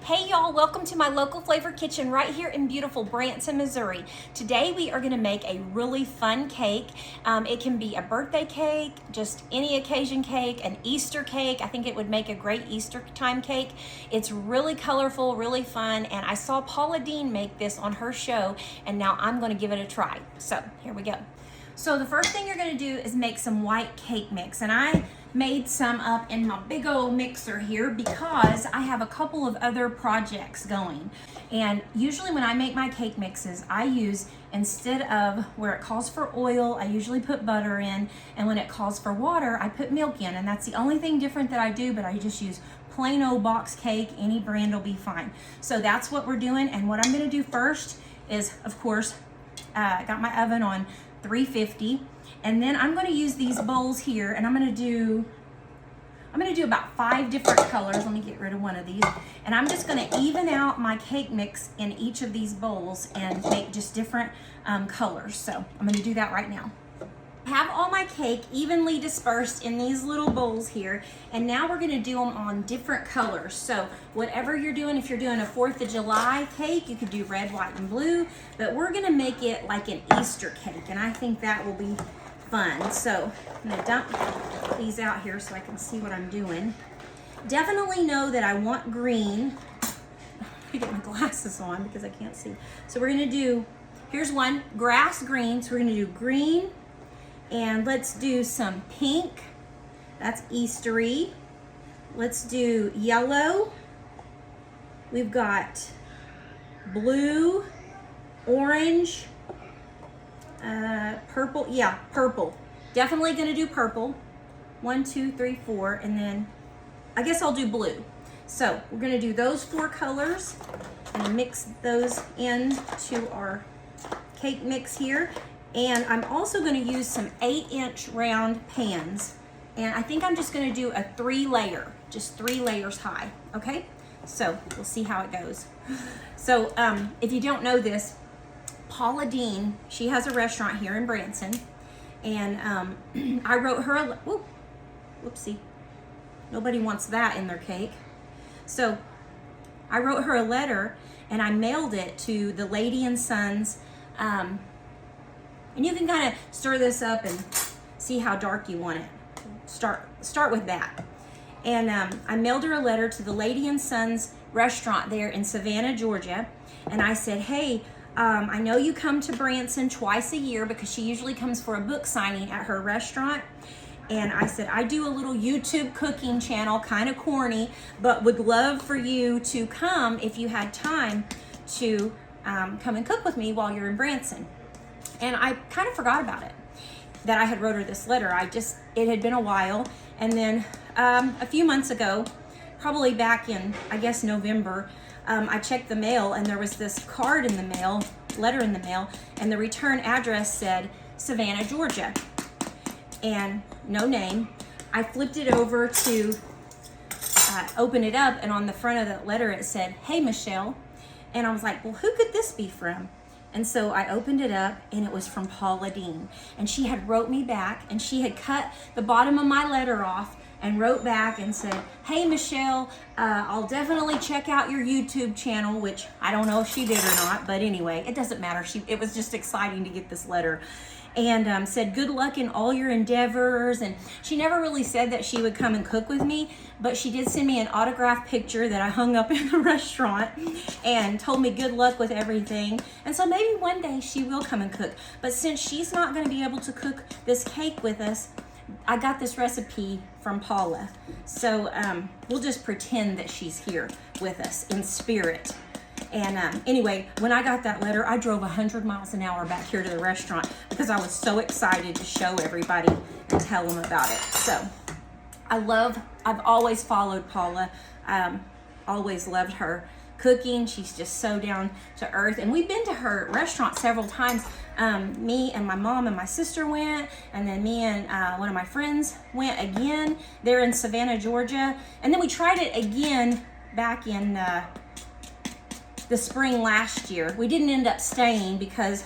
Hey y'all, welcome to my local flavor kitchen right here in beautiful Branson, Missouri. Today we are gonna make a really fun cake. It can be a birthday cake, just any occasion cake, an Easter cake. I think it would make a great Easter time cake. It's really colorful, really fun, and I saw Paula Deen make this on her show, and now I'm gonna give it a try. So here we go. So the first thing you're gonna do is make some white cake mix, and I made some up in my big old mixer here because I have a couple of other projects going. And usually when I make my cake mixes, I use, instead of where it calls for oil, I usually put butter in, and when it calls for water, I put milk in, and that's the only thing different that I do, but I just use plain old box cake. Any brand will be fine. So that's what we're doing, and what I'm gonna do first is, of course, I got my oven on 350, and then I'm going to use these bowls here, and I'm going to do about 5 different colors. Let me get rid of one of these, and I'm just going to even out my cake mix in each of these bowls and make just different colors. So I'm going to do that right now. I have all my cake evenly dispersed in these little bowls here, and now we're going to do them on different colors. So whatever you're doing, if you're doing a 4th of July cake, you could do red, white, and blue, but we're going to make it like an Easter cake, and I think that will be fun. So I'm going to dump these out here so I can see what I'm doing. Definitely know that I want green. I get my glasses on because I can't see. So we're going to do, here's one, grass green. So we're going to do green. And let's do some pink, that's Eastery. Let's do yellow. We've got blue, orange, purple, yeah, purple. Definitely gonna do purple. 1, 2, 3, 4, and then I guess I'll do blue. So we're gonna do those 4 colors and mix those into our cake mix here. And I'm also going to use some 8-inch round pans. And I think I'm just going to do a 3-layer, just 3 layers high, okay? So we'll see how it goes. So if you don't know this, Paula Deen, she has a restaurant here in Branson. And I wrote her a, whoopsie, nobody wants that in their cake. So I wrote her a letter and I mailed it to the Lady and Sons. And you can kind of stir this up and see how dark you want it. Start with that. And I mailed her a letter to the Lady and Sons restaurant there in Savannah, Georgia. And I said, hey, I know you come to Branson twice a year because she usually comes for a book signing at her restaurant. And I said, I do a little YouTube cooking channel, kind of corny, but would love for you to come if you had time to come and cook with me while you're in Branson. And I kind of forgot about it, that I had wrote her this letter. It had been a while. And then a few months ago, probably back in, I guess, November, I checked the mail and there was this card in the mail, letter in the mail, and the return address said Savannah, Georgia, and no name. I flipped it over to open it up, and on the front of the letter it said, hey, Michelle. And I was like, well, who could this be from? And so I opened it up, and it was from Paula Deen. And she had wrote me back, and she had cut the bottom of my letter off and wrote back and said, hey, Michelle, I'll definitely check out your YouTube channel, which I don't know if she did or not, but anyway, it doesn't matter. It was just exciting to get this letter. And said good luck in all your endeavors. And she never really said that she would come and cook with me, but she did send me an autographed picture that I hung up in the restaurant and told me good luck with everything. And so maybe one day she will come and cook. But since she's not going to be able to cook this cake with us, I got this recipe from Paula. So we'll just pretend that she's here with us in spirit. And anyway, when I got that letter, I drove 100 miles an hour back here to the restaurant because I was so excited to show everybody and tell them about it. So I've always followed Paula, always loved her cooking. She's just so down to earth. And we've been to her restaurant several times. Me and my mom and my sister went, and then me and one of my friends went again. They're in Savannah, Georgia. And then we tried it again back in the spring last year. We didn't end up staying because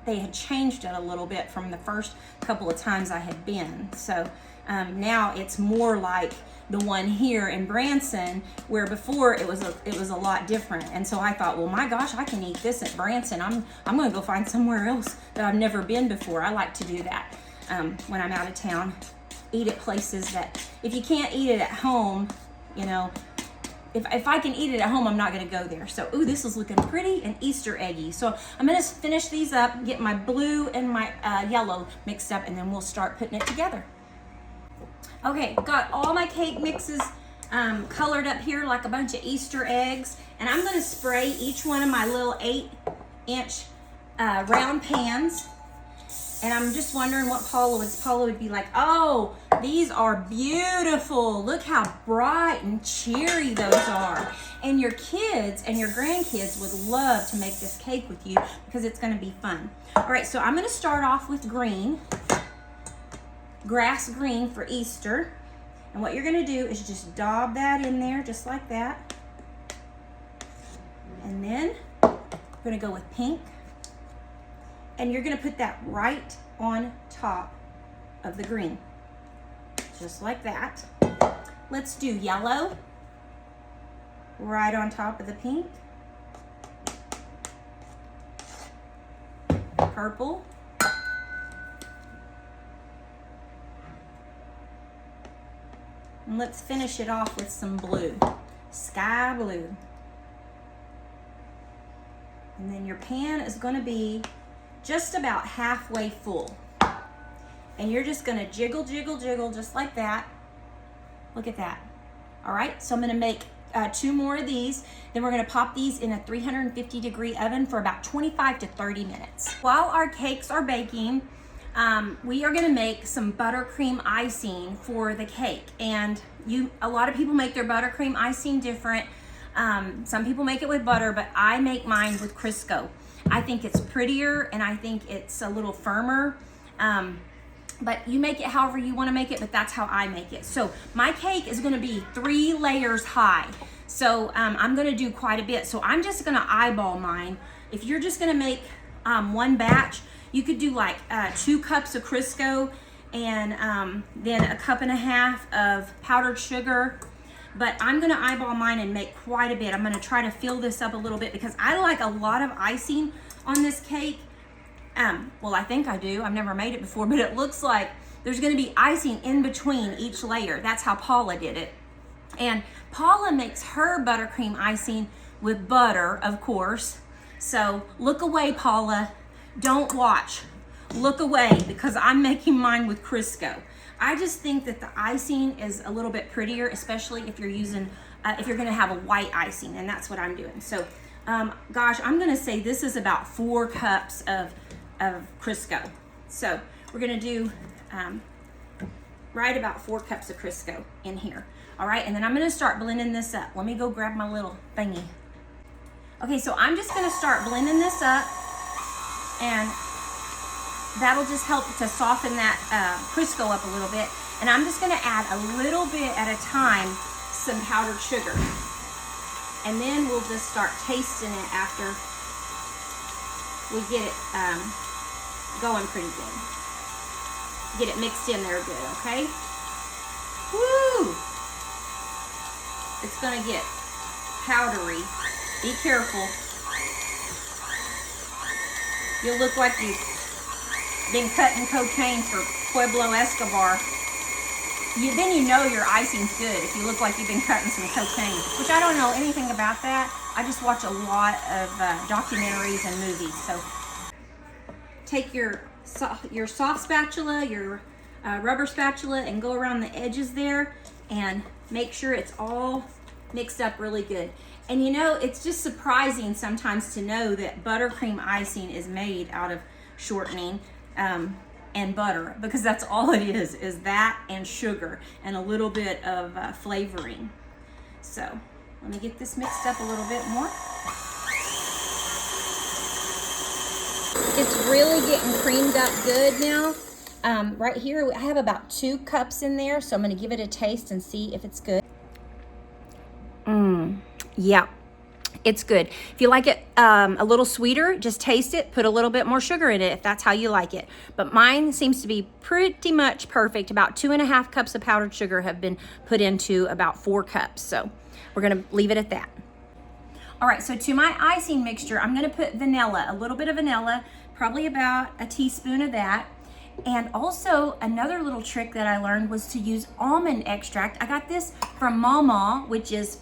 they had changed it a little bit from the first couple of times I had been. So now it's more like the one here in Branson, where before it was a lot different. And so I thought, well, my gosh, I can eat this at Branson. I'm going to go find somewhere else that I've never been before. I like to do that when I'm out of town. Eat at places that, if you can't eat it at home, you know, if I can eat it at home, I'm not going to go there. So, ooh, this is looking pretty and Easter eggy. So I'm going to finish these up, get my blue and my yellow mixed up, and then we'll start putting it together. Okay, got all my cake mixes colored up here like a bunch of Easter eggs. And I'm going to spray each one of my little 8-inch round pans. And I'm just wondering what Paula would be like, oh, these are beautiful. Look how bright and cheery those are. And your kids and your grandkids would love to make this cake with you because it's gonna be fun. All right, so I'm gonna start off with green, grass green for Easter. And what you're gonna do is just daub that in there just like that. And then we're gonna go with pink. And you're gonna put that right on top of the green, just like that. Let's do yellow, right on top of the pink. Purple. And let's finish it off with some blue, sky blue. And then your pan is gonna be just about halfway full. And you're just gonna jiggle, jiggle, jiggle, just like that. Look at that. All right, so I'm gonna make 2 more of these. Then we're gonna pop these in a 350-degree oven for about 25 to 30 minutes. While our cakes are baking, we are gonna make some buttercream icing for the cake. And a lot of people make their buttercream icing different. Some people make it with butter, but I make mine with Crisco. I think it's prettier and I think it's a little firmer. But you make it however you want to make it, but that's how I make it. So my cake is going to be 3 layers high. So I'm going to do quite a bit. So I'm just going to eyeball mine. If you're just going to make one batch, you could do like 2 cups of Crisco and then 1.5 cups of powdered sugar. But I'm gonna eyeball mine and make quite a bit. I'm gonna try to fill this up a little bit because I like a lot of icing on this cake. Well, I think I do. I've never made it before, but it looks like there's gonna be icing in between each layer. That's how Paula did it. And Paula makes her buttercream icing with butter, of course. So look away, Paula. Don't watch. Look away because I'm making mine with Crisco. I just think that the icing is a little bit prettier, especially if you're using, if you're gonna have a white icing, and that's what I'm doing. So, gosh, I'm gonna say this is about 4 cups of Crisco. So we're gonna do right about 4 cups of Crisco in here. All right, and then I'm gonna start blending this up. Let me go grab my little thingy. Okay, so I'm just gonna start blending this up, and that'll just help to soften that Crisco up a little bit. And I'm just gonna add a little bit at a time some powdered sugar. And then we'll just start tasting it after we get it going pretty good. Get it mixed in there good, okay? Woo! It's gonna get powdery. Be careful. You'll look like you've been cutting cocaine for Pablo Escobar. Then you know your icing's good if you look like you've been cutting some cocaine, which I don't know anything about that. I just watch a lot of documentaries and movies. So take your soft spatula, your rubber spatula, and go around the edges there and make sure it's all mixed up really good. And you know, it's just surprising sometimes to know that buttercream icing is made out of shortening and butter, because that's all it is that and sugar and a little bit of flavoring. So let me get this mixed up a little bit more. It's really getting creamed up good now. Right here, I have about 2 cups in there, so I'm gonna give it a taste and see if it's good. Yeah, It's good. If you like it a little sweeter, just taste it, put a little bit more sugar in it if that's how you like it. But mine seems to be pretty much perfect. About 2.5 cups of powdered sugar have been put into about 4 cups. So we're gonna leave it at that. All right, so to my icing mixture, I'm gonna put vanilla, a little bit of vanilla, probably about a teaspoon of that. And also another little trick that I learned was to use almond extract. I got this from Mama, which is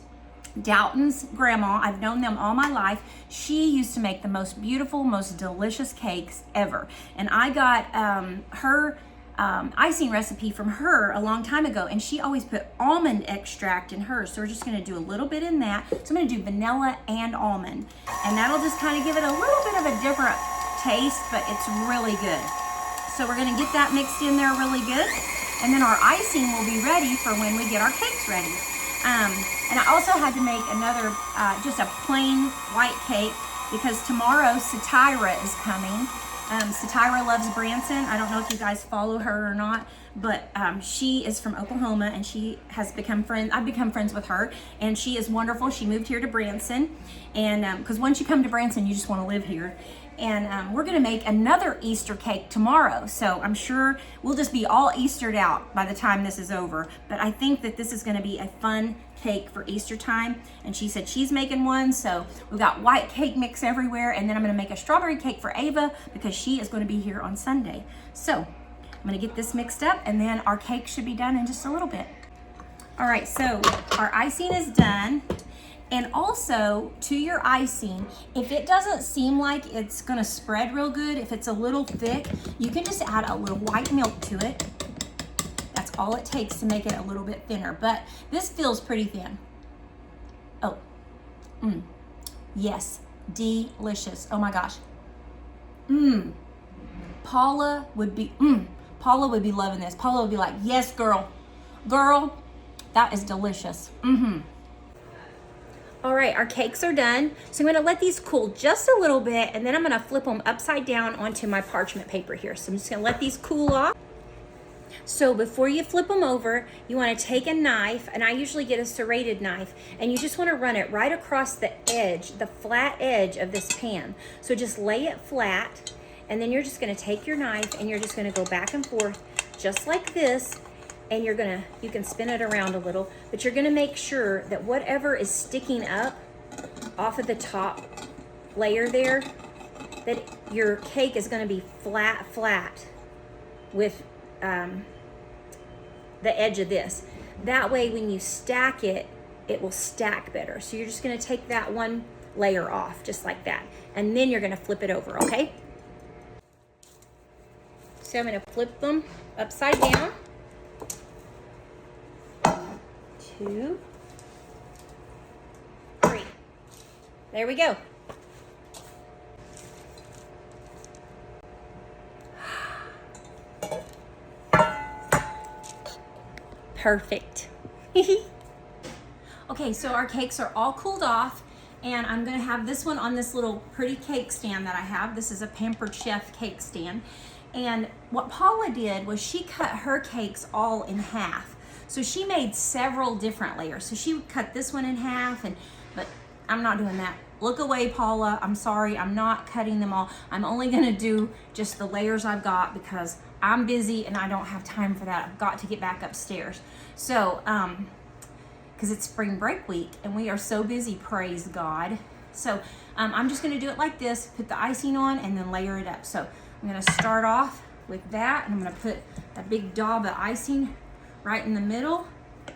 Dalton's grandma. I've known them all my life. She used to make the most beautiful, most delicious cakes ever. And I got her icing recipe from her a long time ago, and she always put almond extract in hers. So we're just gonna do a little bit in that. So I'm gonna do vanilla and almond, and that'll just kind of give it a little bit of a different taste, but it's really good. So we're gonna get that mixed in there really good, and then our icing will be ready for when we get our cakes ready. And I also had to make another, just a plain white cake, because tomorrow Satira is coming. Satira loves Branson. I don't know if you guys follow her or not, but she is from Oklahoma, and she has become friends. I've become friends with her, and she is wonderful. She moved here to Branson, and because once you come to Branson, you just want to live here. And we're gonna make another Easter cake tomorrow. So I'm sure we'll just be all Eastered out by the time this is over. But I think that this is gonna be a fun cake for Easter time. And she said she's making one. So we've got white cake mix everywhere. And then I'm gonna make a strawberry cake for Ava because she is gonna be here on Sunday. So I'm gonna get this mixed up, and then our cake should be done in just a little bit. All right, so our icing is done. And also, to your icing, if it doesn't seem like it's gonna spread real good, if it's a little thick, you can just add a little white milk to it. That's all it takes to make it a little bit thinner, but this feels pretty thin. Oh, yes, delicious. Oh my gosh. Paula would be loving this. Paula would be like, yes, girl, that is delicious. All right, our cakes are done. So I'm gonna let these cool just a little bit, and then I'm gonna flip them upside down onto my parchment paper here. So I'm just gonna let these cool off. So before you flip them over, you wanna take a knife, and I usually get a serrated knife, and you just wanna run it right across the edge, the flat edge of this pan. So just lay it flat, and then you're just gonna take your knife, and you're just gonna go back and forth just like this. And you can spin it around a little, but you're gonna make sure that whatever is sticking up off of the top layer there, that your cake is gonna be flat with the edge of this. That way when you stack it, it will stack better. So you're just gonna take that one layer off, just like that. And then you're gonna flip it over, okay? So I'm gonna flip them upside down. 2, 3. There we go. Perfect. Okay, so our cakes are all cooled off, and I'm gonna have this one on this little pretty cake stand that I have. This is a Pampered Chef cake stand. And what Paula did was she cut her cakes all in half. So she made several different layers. So she would cut this one in half, but I'm not doing that. Look away, Paula. I'm sorry, I'm not cutting them all. I'm only gonna do just the layers I've got because I'm busy and I don't have time for that. I've got to get back upstairs. So, because it's spring break week and we are so busy, praise God. So I'm just gonna do it like this, put the icing on and then layer it up. So I'm gonna start off with that, and I'm gonna put a big dob of icing right in the middle, and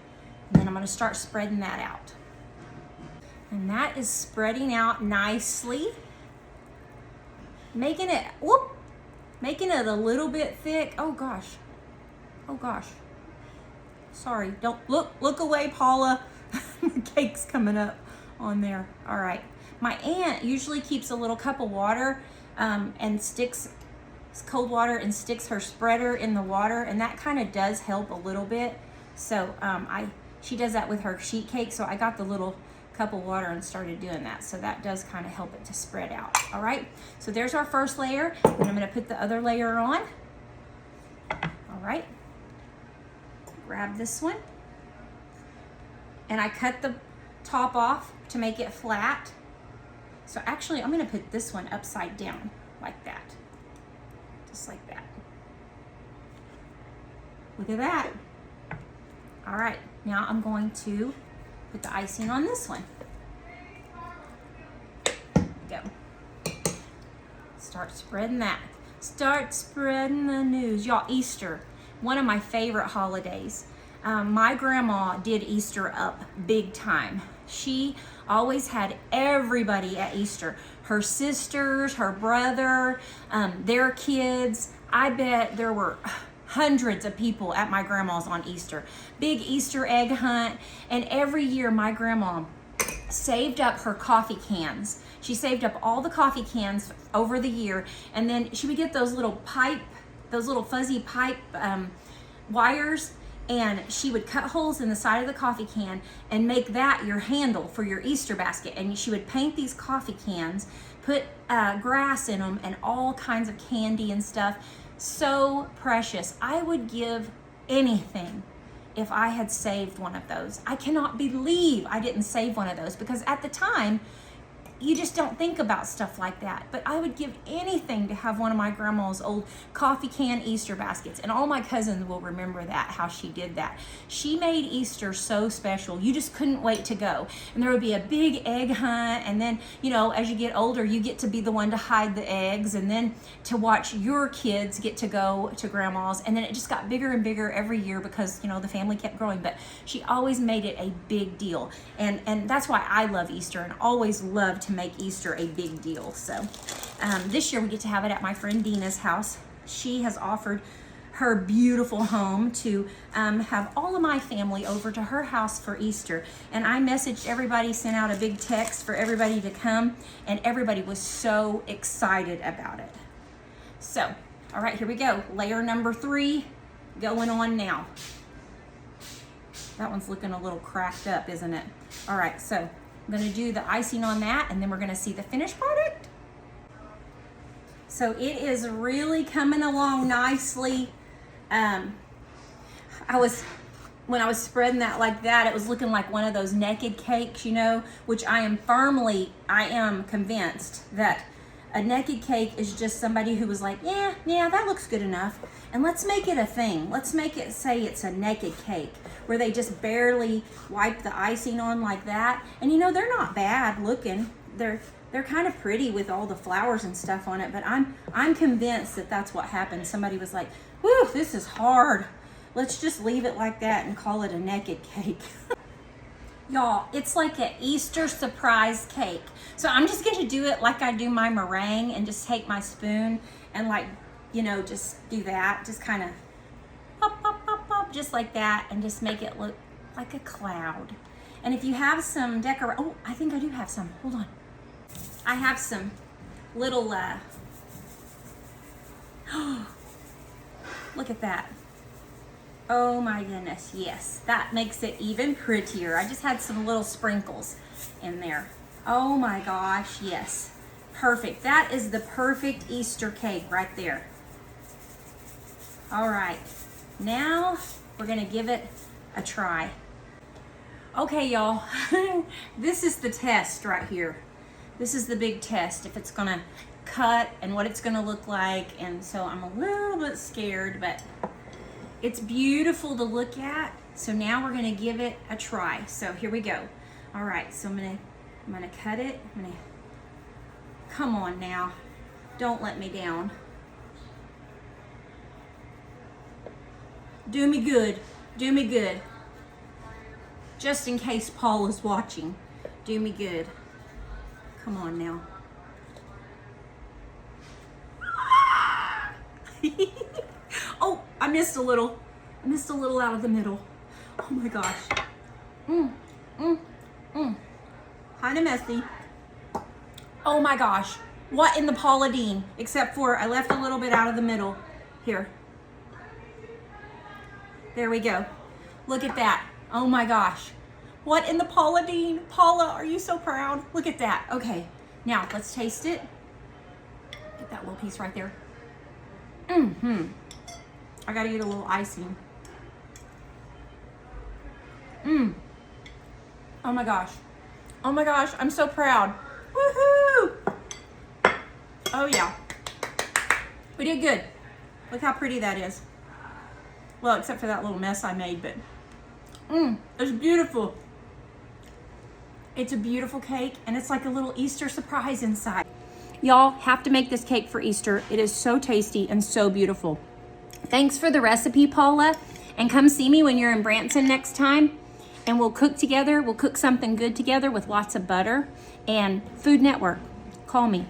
then I'm gonna start spreading that out. And that is spreading out nicely, making it a little bit thick. Oh gosh, sorry, don't look away, Paula. The cake's coming up on there. All right, my aunt usually keeps a little cup of water and sticks cold water and sticks her spreader in the water, and that kind of does help a little bit. So she does that with her sheet cake, so I got the little cup of water and started doing that. So that does kind of help it to spread out. All right, so there's our first layer, and I'm gonna put the other layer on. All right, grab this one, and I cut the top off to make it flat. So actually, I'm gonna put this one upside down like that. Just like that. Look at that. All right, now I'm going to put the icing on this one. Go. Start spreading that. Start spreading the news. Y'all, Easter, one of my favorite holidays. My grandma did Easter up big time. She always had everybody at Easter. Her sisters, her brother, their kids. I bet there were hundreds of people at my grandma's on Easter. Big Easter egg hunt. And every year my grandma saved up her coffee cans. She saved up all the coffee cans over the year, and then she would get those little fuzzy pipe wires, and she would cut holes in the side of the coffee can and make that your handle for your Easter basket. And she would paint these coffee cans, put grass in them, and all kinds of candy and stuff. So precious. I would give anything if I had saved one of those. I cannot believe I didn't save one of those, because at the time, you just don't think about stuff like that. But I would give anything to have one of my grandma's old coffee can Easter baskets. And all my cousins will remember that, how she did that. She made Easter so special. You just couldn't wait to go. And there would be a big egg hunt. And then, you know, as you get older, you get to be the one to hide the eggs, and then to watch your kids get to go to grandma's. And then it just got bigger and bigger every year because, you know, the family kept growing. But she always made it a big deal. And that's why I love Easter and always love to make Easter a big deal. So this year we get to have it at my friend Dina's house. She has offered her beautiful home to have all of my family over to her house for Easter. And I messaged everybody, sent out a big text for everybody to come, and everybody was so excited about it. So, all right, here we go. Layer number 3 going on now. That one's looking a little cracked up, isn't it? All right, so I'm gonna do the icing on that, and then we're gonna see the finished product. So it is really coming along nicely. When I was spreading that like that, it was looking like one of those naked cakes, you know, which I am convinced that a naked cake is just somebody who was like, yeah, that looks good enough. And let's make it a thing. Let's make it say it's a naked cake, where they just barely wipe the icing on like that. And you know, they're not bad looking. They're kind of pretty with all the flowers and stuff on it, but I'm convinced that that's what happened. Somebody was like, whew, this is hard. Let's just leave it like that and call it a naked cake. Y'all, it's like an Easter surprise cake. So I'm just gonna do it like I do my meringue, and just take my spoon and, like, you know, just do that. Just kind of pop, pop, pop, pop, just like that, and just make it look like a cloud. And if you have some oh, I think I do have some, hold on. I have some little, look at that. Oh my goodness, yes. That makes it even prettier. I just had some little sprinkles in there. Oh my gosh, yes. Perfect. That is the perfect Easter cake right there. All right, now we're gonna give it a try. Okay, y'all, this is the test right here. This is the big test, if it's gonna cut and what it's gonna look like. And so I'm a little bit scared, but it's beautiful to look at. So now we're gonna give it a try. So here we go. All right, so I'm gonna cut it. Come on now, don't let me down. Do me good, do me good. Just in case Paul is watching, do me good. Come on now. Oh, I missed a little. I missed a little out of the middle. Oh my gosh. Kind of messy. Oh my gosh. What in the Paula Deen? Except for I left a little bit out of the middle. Here. There we go. Look at that. Oh my gosh. What in the Paula Deen? Paula, are you so proud? Look at that. Okay, now let's taste it. Get that little piece right there. I gotta get a little icing. Oh my gosh. Oh my gosh, I'm so proud. Woohoo! Oh yeah. We did good. Look how pretty that is. Well, except for that little mess I made, but it's beautiful. It's a beautiful cake, and it's like a little Easter surprise inside. Y'all have to make this cake for Easter. It is so tasty and so beautiful. Thanks for the recipe, Paula, and come see me when you're in Branson next time, and we'll cook together. We'll cook something good together with lots of butter. And Food Network, call me.